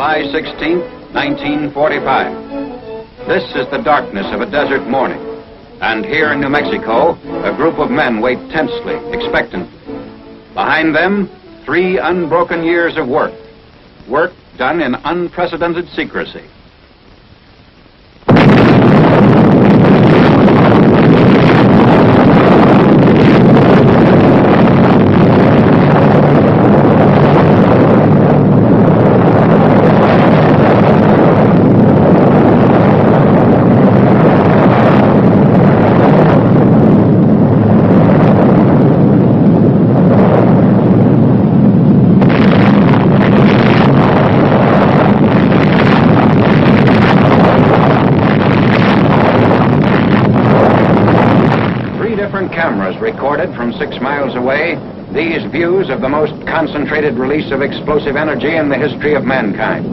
July 16th, 1945. This is the darkness of a desert morning. And here in New Mexico, a group of men wait tensely, expectantly. Behind them, 3 unbroken years of work. Work done in unprecedented secrecy. Cameras recorded from 6 miles away these views of the most concentrated release of explosive energy in the history of mankind.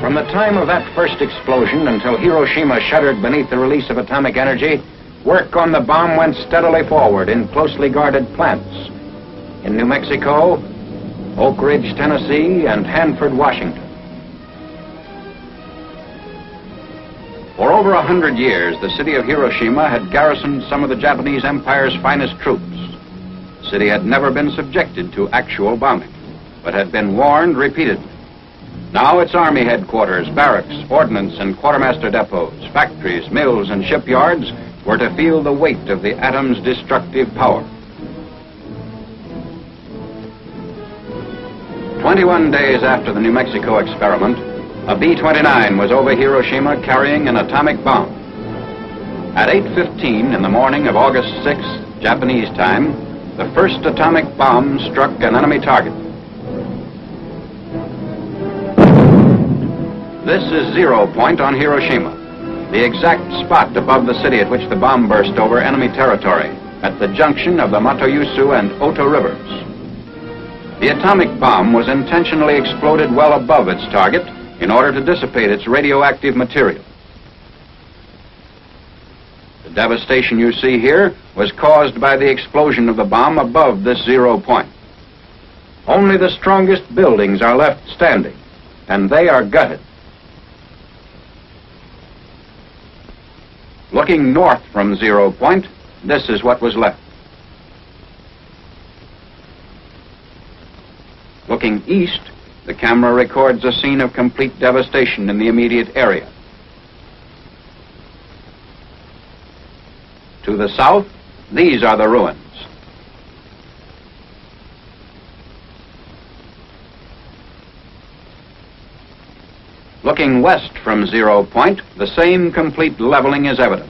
From the time of that first explosion until Hiroshima shuddered beneath the release of atomic energy, work on the bomb went steadily forward in closely guarded plants in New Mexico, Oak Ridge, Tennessee, and Hanford, Washington. For over 100 years, the city of Hiroshima had garrisoned some of the Japanese Empire's finest troops. The city had never been subjected to actual bombing, but had been warned repeatedly. Now its army headquarters, barracks, ordnance, and quartermaster depots, factories, mills, and shipyards were to feel the weight of the atom's destructive power. 21 days after the New Mexico experiment, a B-29 was over Hiroshima carrying an atomic bomb. At 8:15 in the morning of August 6th, Japanese time, the first atomic bomb struck an enemy target. This is 0 point on Hiroshima, the exact spot above the city at which the bomb burst over enemy territory, at the junction of the Matoyusu and Oto rivers. The atomic bomb was intentionally exploded well above its target in order to dissipate its radioactive material. The devastation you see here was caused by the explosion of the bomb above this 0 point. Only the strongest buildings are left standing, and they are gutted. Looking north from 0 point, this is what was left. Looking east, the camera records a scene of complete devastation in the immediate area. To the south, these are the ruins. Looking west from 0 point, the same complete leveling is evident,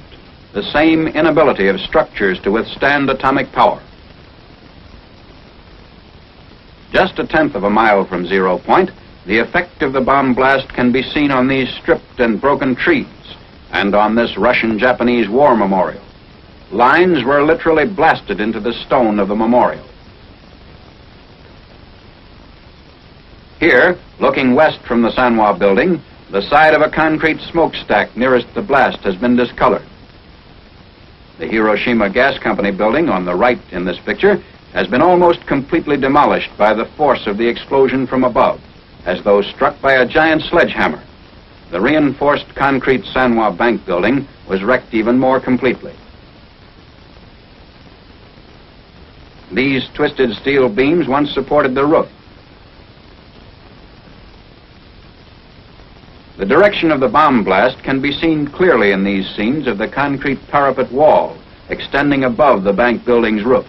the same inability of structures to withstand atomic power. Just a tenth of a mile from 0 point, the effect of the bomb blast can be seen on these stripped and broken trees and on this Russian-Japanese war memorial. Lines were literally blasted into the stone of the memorial. Here, looking west from the Sanwa building, the side of a concrete smokestack nearest the blast has been discolored. The Hiroshima Gas Company building on the right in this picture has been almost completely demolished by the force of the explosion from above, as though struck by a giant sledgehammer. The reinforced concrete Sanois Bank building was wrecked even more completely. These twisted steel beams once supported the roof. The direction of the bomb blast can be seen clearly in these scenes of the concrete parapet wall extending above the bank building's roof.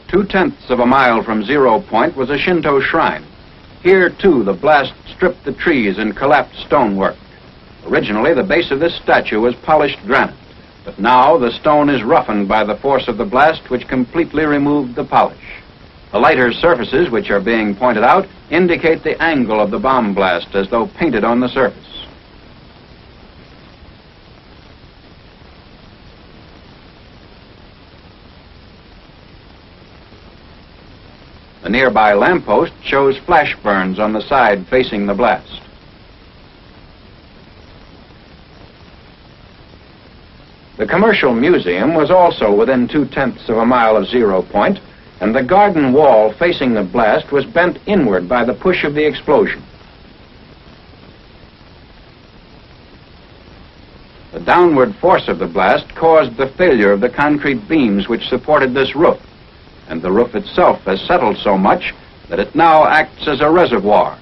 Two-tenths of a mile from 0 point was a Shinto shrine. Here, too, the blast stripped the trees and collapsed stonework. Originally, the base of this statue was polished granite, but now the stone is roughened by the force of the blast, which completely removed the polish. The lighter surfaces, which are being pointed out, indicate the angle of the bomb blast as though painted on the surface. The nearby lamppost shows flash burns on the side facing the blast. The Commercial Museum was also within 2/10 of a mile of 0 point, and the garden wall facing the blast was bent inward by the push of the explosion. The downward force of the blast caused the failure of the concrete beams which supported this roof, and the roof itself has settled so much that it now acts as a reservoir.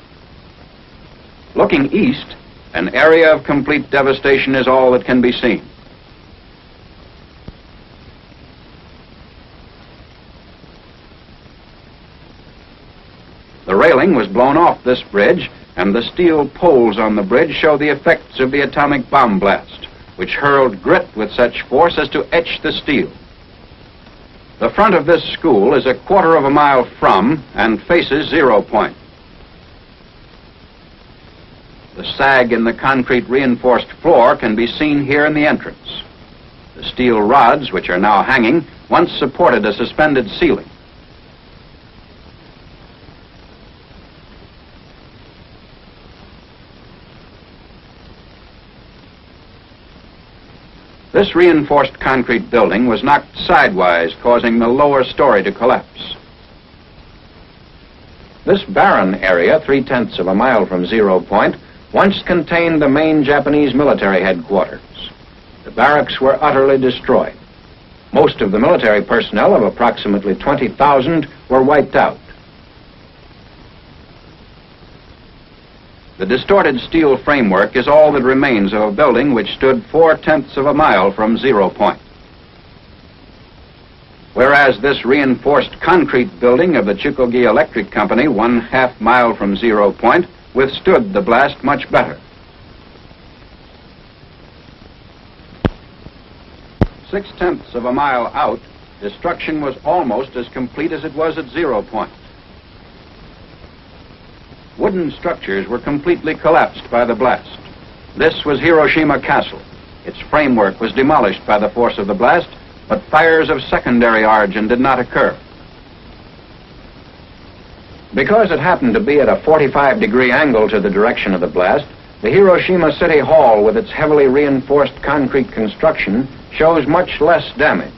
Looking east, an area of complete devastation is all that can be seen. The railing was blown off this bridge, and the steel poles on the bridge show the effects of the atomic bomb blast, which hurled grit with such force as to etch the steel. The front of this school is a 1/4 of a mile from and faces 0 point. The sag in the concrete reinforced floor can be seen here in the entrance. The steel rods, which are now hanging, once supported a suspended ceiling. This reinforced concrete building was knocked sidewise, causing the lower story to collapse. This barren area, 3/10 of a mile from 0 point, once contained the main Japanese military headquarters. The barracks were utterly destroyed. Most of the military personnel, of approximately 20,000, were wiped out. The distorted steel framework is all that remains of a building which stood 4/10 of a mile from 0 point. Whereas this reinforced concrete building of the Chukogi Electric Company, 1/2 mile from 0 point, withstood the blast much better. 6/10 of a mile out, destruction was almost as complete as it was at 0 point. Wooden structures were completely collapsed by the blast. This was Hiroshima Castle. Its framework was demolished by the force of the blast, but fires of secondary origin did not occur. Because it happened to be at a 45-degree angle to the direction of the blast, the Hiroshima City Hall, with its heavily reinforced concrete construction, shows much less damage.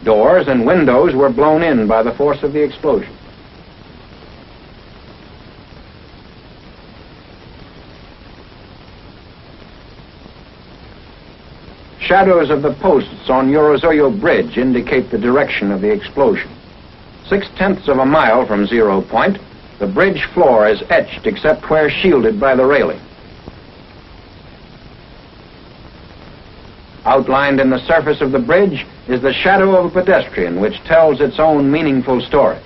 Doors and windows were blown in by the force of the explosion. Shadows of the posts on Yorozuyo Bridge indicate the direction of the explosion. 6/10 of a mile from 0 point, the bridge floor is etched except where shielded by the railing. Outlined in the surface of the bridge is the shadow of a pedestrian, which tells its own meaningful story.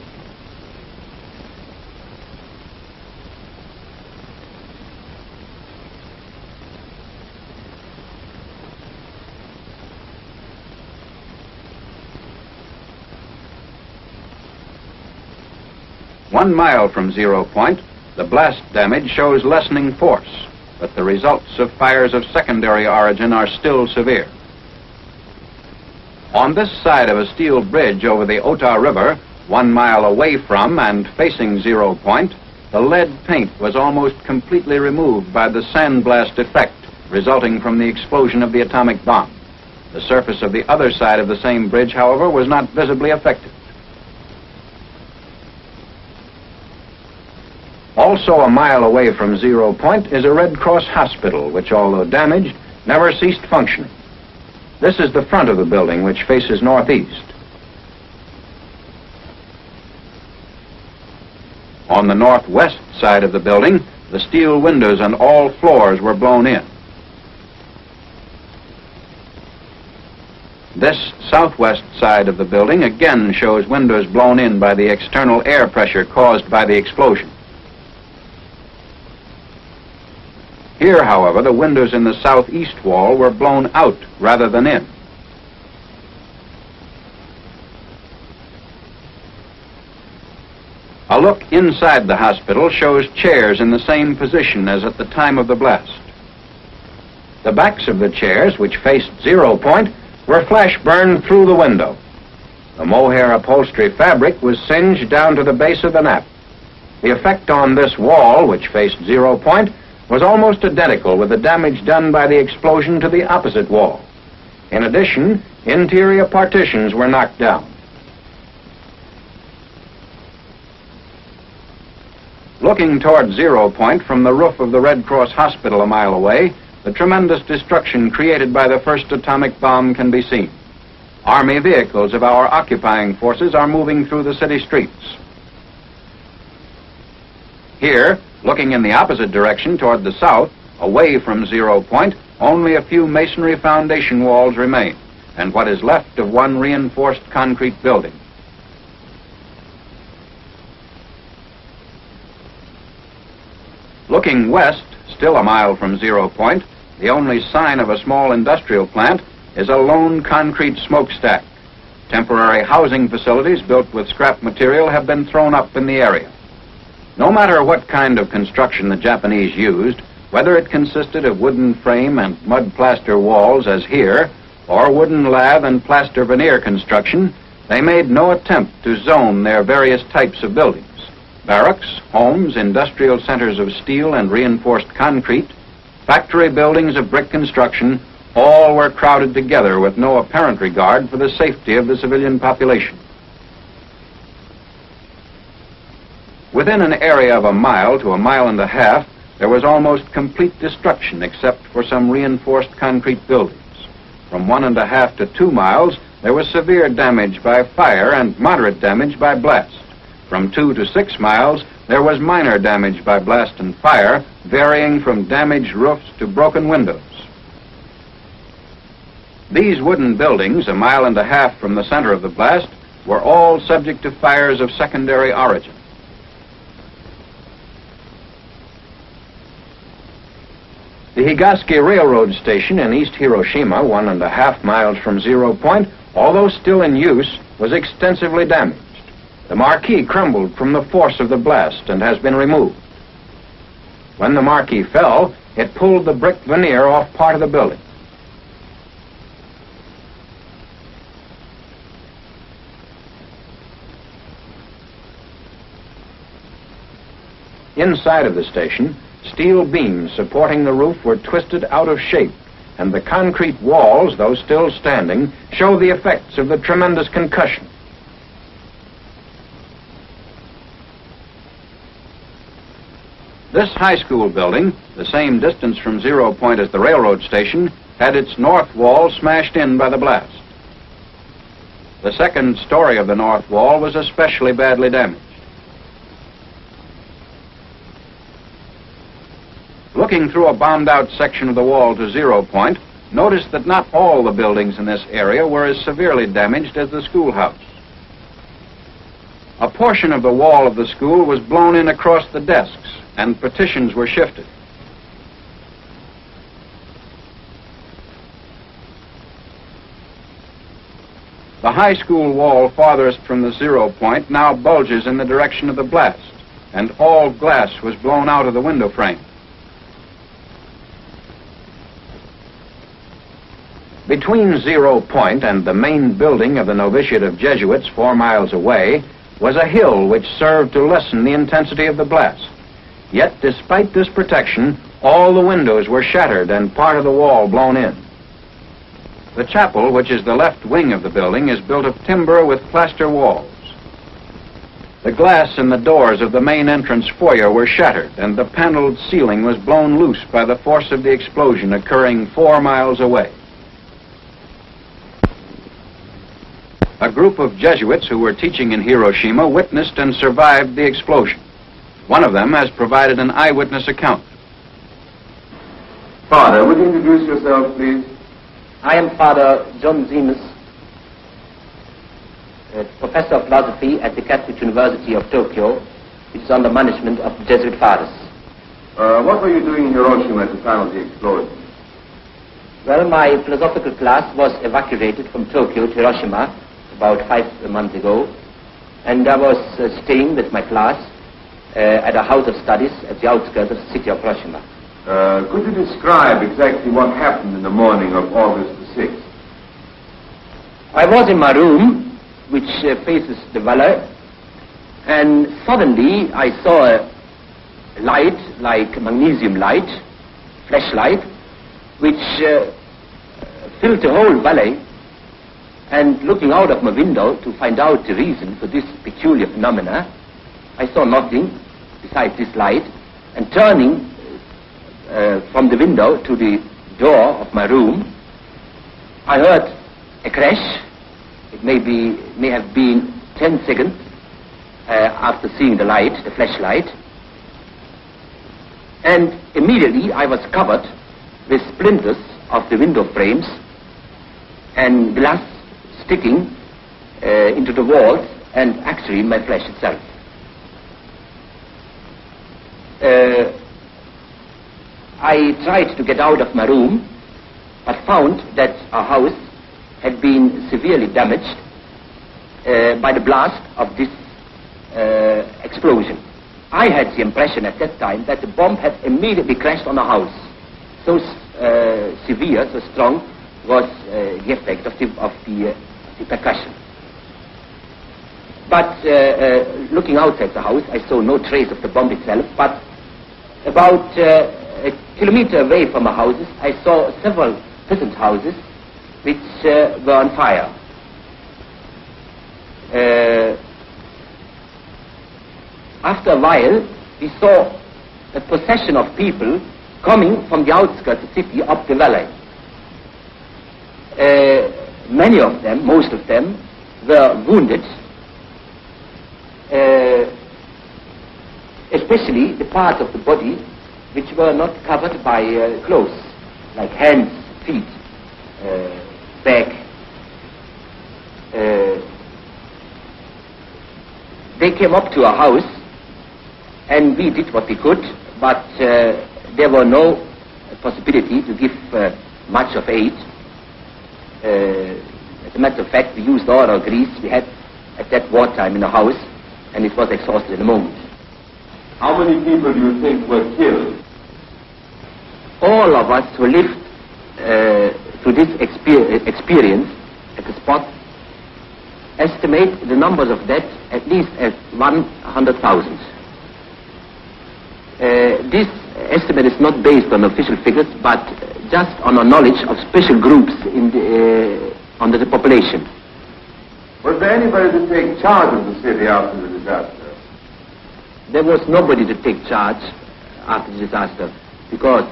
One mile from 0 point, the blast damage shows lessening force, but the results of fires of secondary origin are still severe. On this side of a steel bridge over the Ota River, 1 mile away from and facing 0 point, the lead paint was almost completely removed by the sandblast effect resulting from the explosion of the atomic bomb. The surface of the other side of the same bridge, however, was not visibly affected. Also a mile away from 0 point is a Red Cross hospital, which, although damaged, never ceased functioning. This is the front of the building, which faces northeast. On the northwest side of the building, the steel windows on all floors were blown in. This southwest side of the building again shows windows blown in by the external air pressure caused by the explosion. Here, however, the windows in the southeast wall were blown out rather than in. A look inside the hospital shows chairs in the same position as at the time of the blast. The backs of the chairs, which faced 0 point, were flash burned through the window. The mohair upholstery fabric was singed down to the base of the nap. The effect on this wall, which faced 0 point, was almost identical with the damage done by the explosion to the opposite wall. In addition, interior partitions were knocked down. Looking toward 0 point from the roof of the Red Cross Hospital a mile away, the tremendous destruction created by the first atomic bomb can be seen. Army vehicles of our occupying forces are moving through the city streets. Here, looking in the opposite direction toward the south, away from 0 point, only a few masonry foundation walls remain, and what is left of one reinforced concrete building. Looking west, still a mile from 0 point, the only sign of a small industrial plant is a lone concrete smokestack. Temporary housing facilities built with scrap material have been thrown up in the area. No matter what kind of construction the Japanese used, whether it consisted of wooden frame and mud plaster walls as here, or wooden lath and plaster veneer construction, they made no attempt to zone their various types of buildings. Barracks, homes, industrial centers of steel and reinforced concrete, factory buildings of brick construction, all were crowded together with no apparent regard for the safety of the civilian population. Within an area of a mile to a mile and a half, there was almost complete destruction except for some reinforced concrete buildings. From 1.5 to 2 miles, there was severe damage by fire and moderate damage by blast. From 2 to 6 miles, there was minor damage by blast and fire, varying from damaged roofs to broken windows. These wooden buildings, 1.5 miles from the center of the blast, were all subject to fires of secondary origin. The Higasaki Railroad Station in East Hiroshima, 1.5 miles from 0 point, although still in use, was extensively damaged. The marquee crumbled from the force of the blast and has been removed. When the marquee fell, it pulled the brick veneer off part of the building. Inside of the station, steel beams supporting the roof were twisted out of shape, and the concrete walls, though still standing, show the effects of the tremendous concussion. This high school building, the same distance from 0 point as the railroad station, had its north wall smashed in by the blast. The second story of the north wall was especially badly damaged. Looking through a bombed-out section of the wall to 0 point, notice that not all the buildings in this area were as severely damaged as the schoolhouse. A portion of the wall of the school was blown in across the desks, and partitions were shifted. The high school wall farthest from the 0 point now bulges in the direction of the blast, and all glass was blown out of the window frame. Between 0 point and the main building of the novitiate of Jesuits 4 miles away was a hill which served to lessen the intensity of the blast. Yet, despite this protection, All the windows were shattered and part of the wall blown in. The chapel, which is the left wing of the building, is built of timber with plaster walls. The glass in the doors of the main entrance foyer were shattered, and the paneled ceiling was blown loose by the force of the explosion occurring 4 miles away. A group of Jesuits who were teaching in Hiroshima witnessed and survived the explosion. One of them has provided an eyewitness account. Father, would you introduce yourself, please? I am Father John Zemus, Professor of Philosophy at the Catholic University of Tokyo, which is under management of the Jesuit Fathers. What were you doing in Hiroshima at the time of the explosion? Well, my philosophical class was evacuated from Tokyo to Hiroshima about 5 months ago, and I was staying with my class at a house of studies at the outskirts of the city of Hiroshima. Could you describe exactly what happened in the morning of August the 6th? I was in my room, which faces the valley, and suddenly I saw a light, like magnesium light, flashlight, which filled the whole valley. And looking out of my window to find out the reason for this peculiar phenomena, I saw nothing besides this light, and turning from the window to the door of my room, I heard a crash. It may have been 10 seconds after seeing the light, the flashlight, and immediately I was covered with splinters of the window frames and glass sticking into the walls and actually in my flesh itself. I tried to get out of my room, but found that our house had been severely damaged by the blast of this explosion. I had the impression at that time that the bomb had immediately crashed on a house. So severe, so strong was the effect of the percussion. But looking outside the house, I saw no trace of the bomb itself, but about a kilometer away from our houses, I saw several peasant houses which were on fire. After a while, we saw a procession of people coming from the outskirts of the city up the valley. Many of them, most of them, were wounded, especially the parts of the body which were not covered by clothes, like hands, feet, back. They came up to our house, and we did what we could, but there were no possibility to give much of aid. As a matter of fact, we used all our grease we had at that wartime in the house, and it was exhausted in a moment. How many people do you think were killed? All of us who lived through this experience at the spot estimate the numbers of deaths at least as 100,000. This estimate is not based on official figures, but just on a knowledge of special groups under the population. Was there anybody to take charge of the city after the disaster? There was nobody to take charge after the disaster, because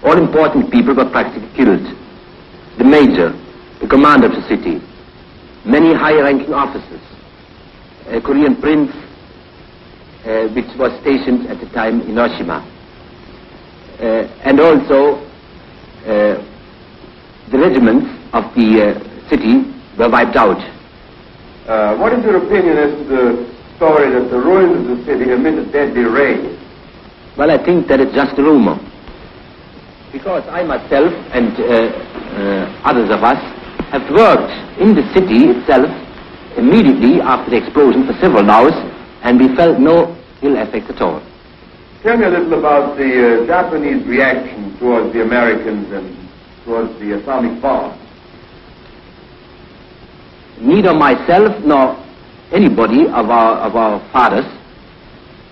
all important people were practically killed. The major, the commander of the city, many high-ranking officers, a Korean prince, which was stationed at the time in Hiroshima, and also the regiments of the city were wiped out. What is your opinion as to the story that the ruins of the city emitted deadly rays? Well, I think that it's just a rumor, because I myself and others of us have worked in the city itself immediately after the explosion for several hours, and we felt no ill effect at all. Tell me a little about the Japanese reaction towards the Americans and towards the atomic bomb. Neither myself nor anybody of our fathers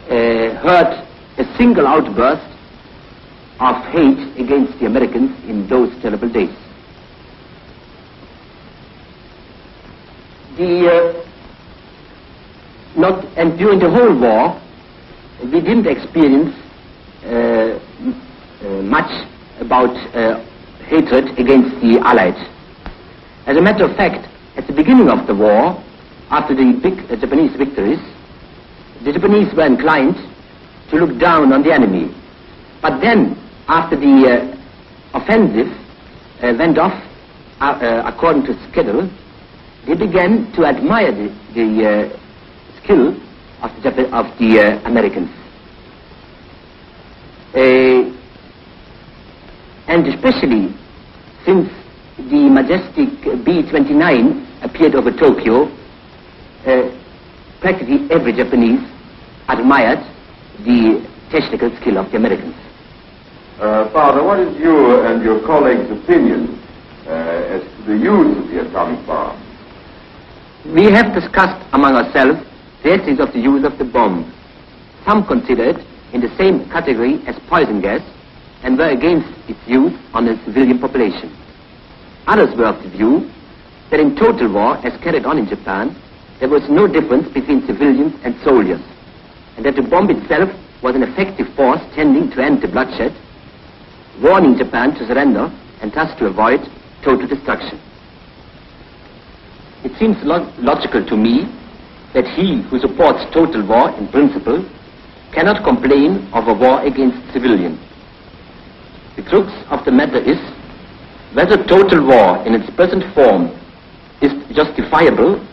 heard a single outburst of hate against the Americans in those terrible days. And during the whole war, we didn't experience much about hatred against the Allies. As a matter of fact, at the beginning of the war, after the big Japanese victories, the Japanese were inclined to look down on the enemy. But then, after the offensive went off according to schedule, they began to admire the skill of the Americans. And especially since the majestic B-29 appeared over Tokyo, practically every Japanese admired the technical skill of the Americans. Father, what is your and your colleagues' opinion as to the use of the atomic bomb? We have discussed among ourselves the ethics of the use of the bomb. Some consider it in the same category as poison gas and were against its use on the civilian population. Others were of the view that in total war, as carried on in Japan, there was no difference between civilians and soldiers, and that the bomb itself was an effective force tending to end the bloodshed, warning Japan to surrender and thus to avoid total destruction. It seems logical to me that he who supports total war in principle cannot complain of a war against civilians. The crux of the matter is whether total war in its present form is justifiable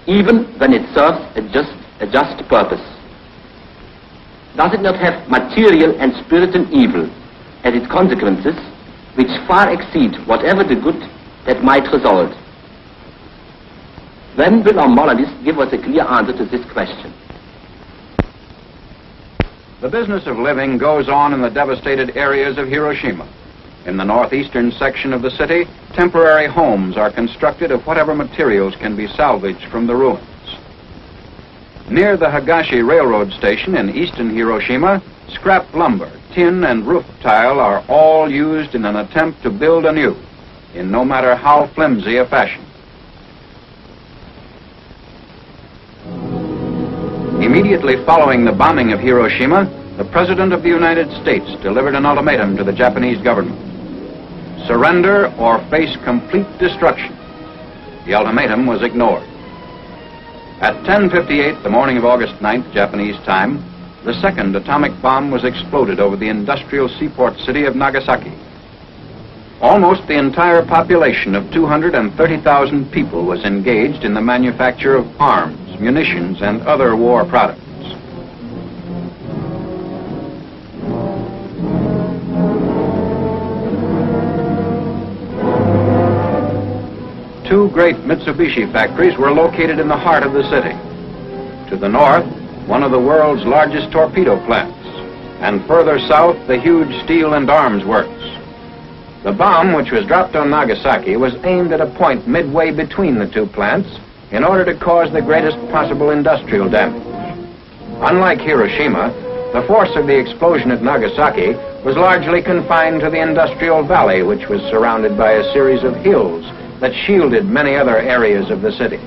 even when it serves a just purpose. Does it not have material and spiritual evil as its consequences which far exceed whatever the good that might result? When will our moralists give us a clear answer to this question? The business of living goes on in the devastated areas of Hiroshima. In the northeastern section of the city, temporary homes are constructed of whatever materials can be salvaged from the ruins. Near the Higashi Railroad Station in eastern Hiroshima, scrap lumber, tin, and roof tile are all used in an attempt to build anew, in no matter how flimsy a fashion. Immediately following the bombing of Hiroshima, the President of the United States delivered an ultimatum to the Japanese government. Surrender or face complete destruction. The ultimatum was ignored. At 10:58 the morning of August 9th, Japanese time, the second atomic bomb was exploded over the industrial seaport city of Nagasaki. Almost the entire population of 230,000 people was engaged in the manufacture of arms, munitions, and other war products. Two great Mitsubishi factories were located in the heart of the city. To the north, one of the world's largest torpedo plants, and further south, the huge steel and arms works. The bomb, which was dropped on Nagasaki, was aimed at a point midway between the two plants in order to cause the greatest possible industrial damage. Unlike Hiroshima, the force of the explosion at Nagasaki was largely confined to the industrial valley, which was surrounded by a series of hills that shielded many other areas of the city.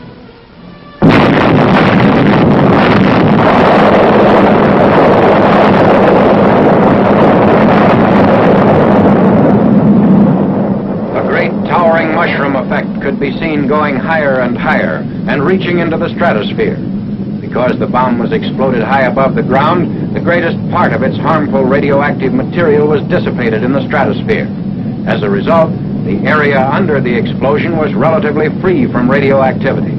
A great towering mushroom effect could be seen going higher and higher and reaching into the stratosphere. Because the bomb was exploded high above the ground, the greatest part of its harmful radioactive material was dissipated in the stratosphere. As a result, the area under the explosion was relatively free from radioactivity.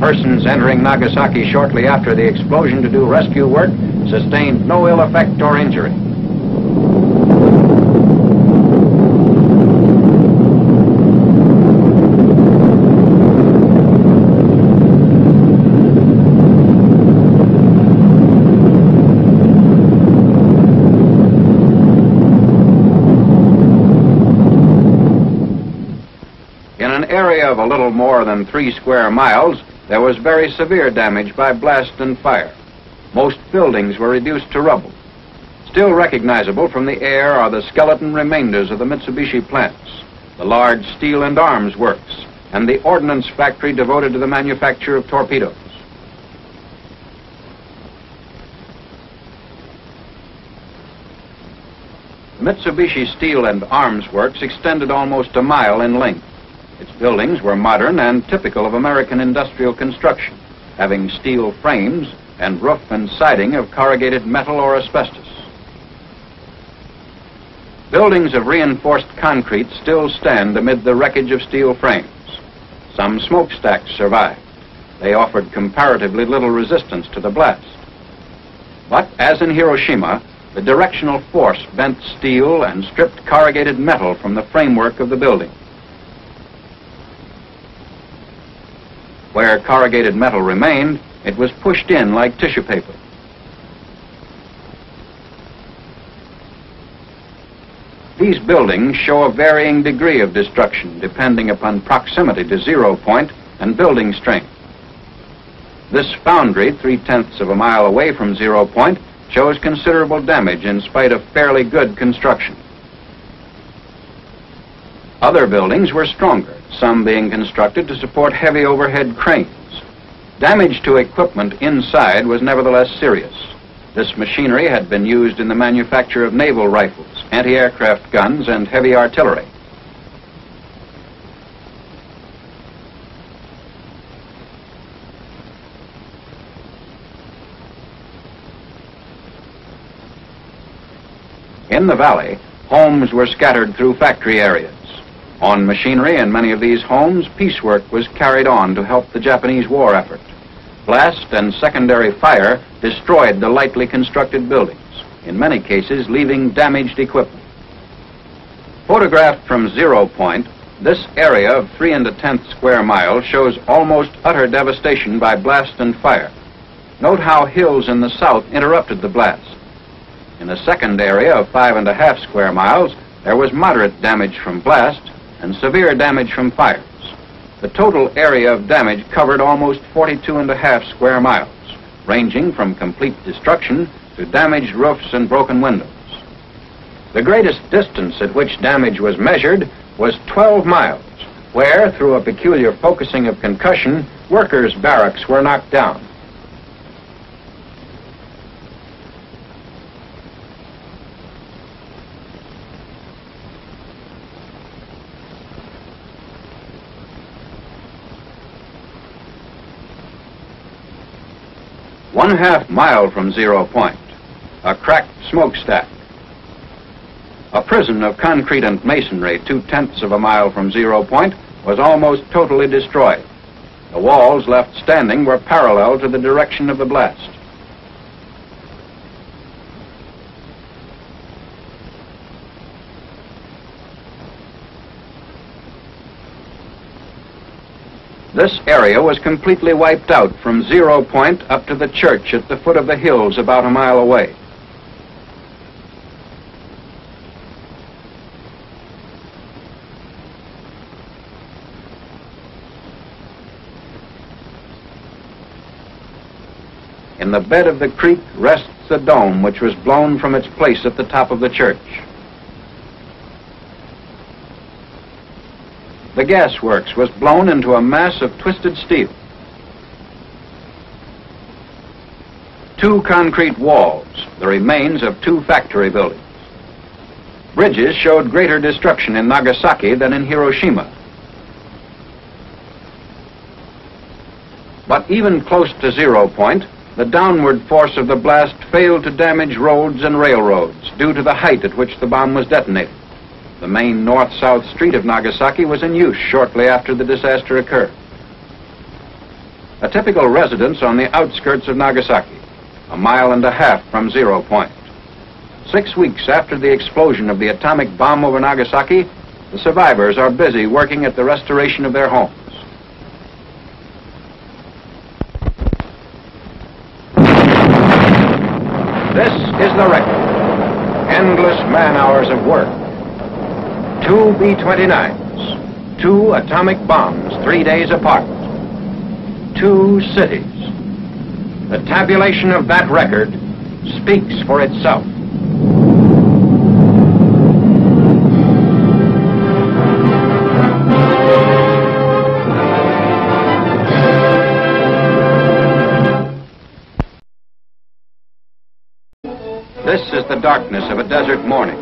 Persons entering Nagasaki shortly after the explosion to do rescue work sustained no ill effect or injury. Of a little more than 3 square miles, there was very severe damage by blast and fire. Most buildings were reduced to rubble. Still recognizable from the air are the skeleton remainders of the Mitsubishi plants, the large steel and arms works, and the ordnance factory devoted to the manufacture of torpedoes. The Mitsubishi Steel and Arms Works extended almost a mile in length. Its buildings were modern and typical of American industrial construction, having steel frames and roof and siding of corrugated metal or asbestos. Buildings of reinforced concrete still stand amid the wreckage of steel frames. Some smokestacks survived. They offered comparatively little resistance to the blast. But, as in Hiroshima, the directional force bent steel and stripped corrugated metal from the framework of the building. Where corrugated metal remained, it was pushed in like tissue paper. These buildings show a varying degree of destruction depending upon proximity to 0 point and building strength. This foundry, 3/10 of a mile away from 0 point, shows considerable damage in spite of fairly good construction. Other buildings were stronger, some being constructed to support heavy overhead cranes. Damage to equipment inside was nevertheless serious. This machinery had been used in the manufacture of naval rifles, anti-aircraft guns, and heavy artillery. In the valley, homes were scattered through factory areas. On machinery in many of these homes, piecework was carried on to help the Japanese war effort. Blast and secondary fire destroyed the lightly constructed buildings, in many cases leaving damaged equipment. Photographed from 0 point, this area of 3 1/10 square miles shows almost utter devastation by blast and fire. Note how hills in the south interrupted the blast. In the second area of 5 1/2 square miles, there was moderate damage from blast and severe damage from fires. The total area of damage covered almost 42 1/2 square miles, ranging from complete destruction to damaged roofs and broken windows. The greatest distance at which damage was measured was 12 miles, where, through a peculiar focusing of concussion, workers' barracks were knocked down. One-half mile from 0 point, a cracked smokestack. A prison of concrete and masonry 2/10 of a mile from 0 point was almost totally destroyed. The walls left standing were parallel to the direction of the blast. This area was completely wiped out from 0 point up to the church at the foot of the hills about a mile away. In the bed of the creek rests the dome, which was blown from its place at the top of the church. The gasworks was blown into a mass of twisted steel. 2 concrete walls, the remains of 2 factory buildings. Bridges showed greater destruction in Nagasaki than in Hiroshima. But even close to 0 point, the downward force of the blast failed to damage roads and railroads due to the height at which the bomb was detonated. The main north-south street of Nagasaki was in use shortly after the disaster occurred. A typical residence on the outskirts of Nagasaki, a mile and a half from 0 point. 6 weeks after the explosion of the atomic bomb over Nagasaki, the survivors are busy working at the restoration of their homes. This is the record. Endless man-hours of work. 2 B-29s, 2 atomic bombs 3 days apart, 2 cities. The tabulation of that record speaks for itself. darkness of a desert morning.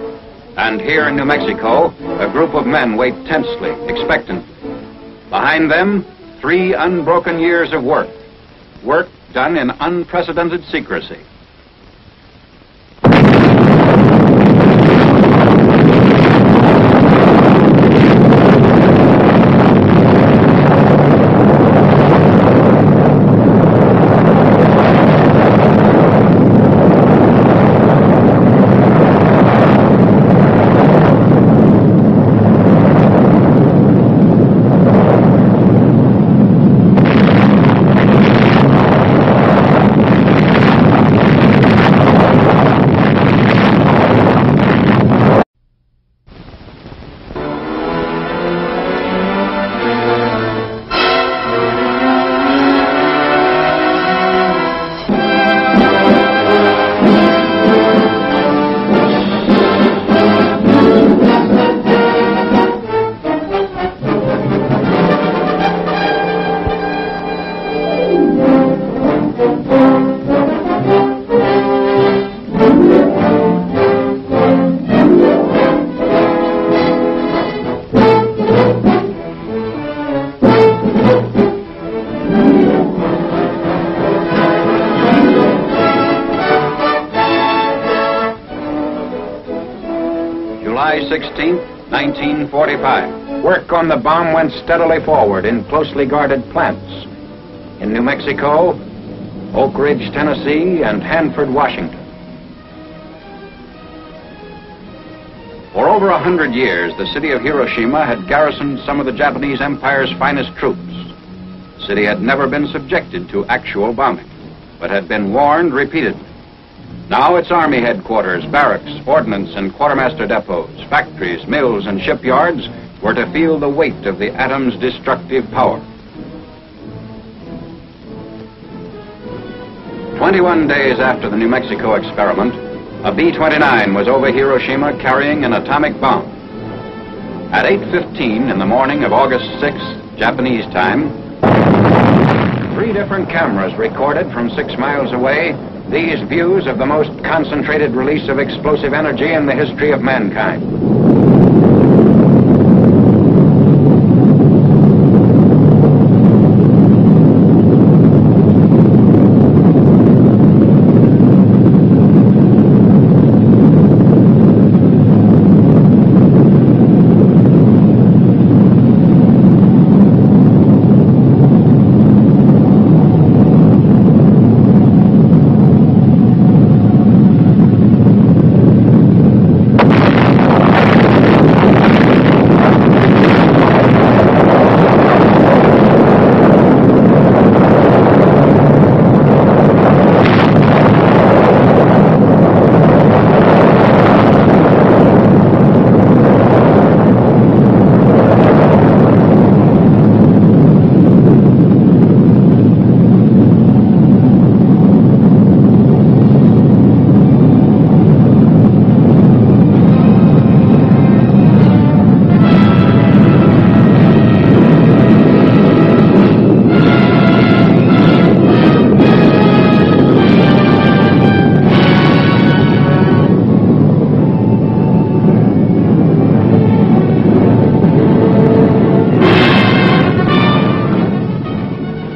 And here in New Mexico, a group of men wait tensely, expectantly. Behind them, 3 unbroken years of work. Work done in unprecedented secrecy. July 16, 1945. Work on the bomb went steadily forward in closely guarded plants in New Mexico, Oak Ridge, Tennessee, and Hanford, Washington. For over 100 years, the city of Hiroshima had garrisoned some of the Japanese Empire's finest troops. The city had never been subjected to actual bombing, but had been warned repeatedly. Now its army headquarters, barracks, ordnance and quartermaster depots, factories, mills and shipyards were to feel the weight of the atom's destructive power. 21 days after the New Mexico experiment, a B-29 was over Hiroshima carrying an atomic bomb. At 8:15 in the morning of August 6th, Japanese time, 3 different cameras recorded from 6 miles away these views of the most concentrated release of explosive energy in the history of mankind.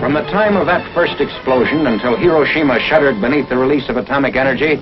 From the time of that first explosion until Hiroshima shuddered beneath the release of atomic energy,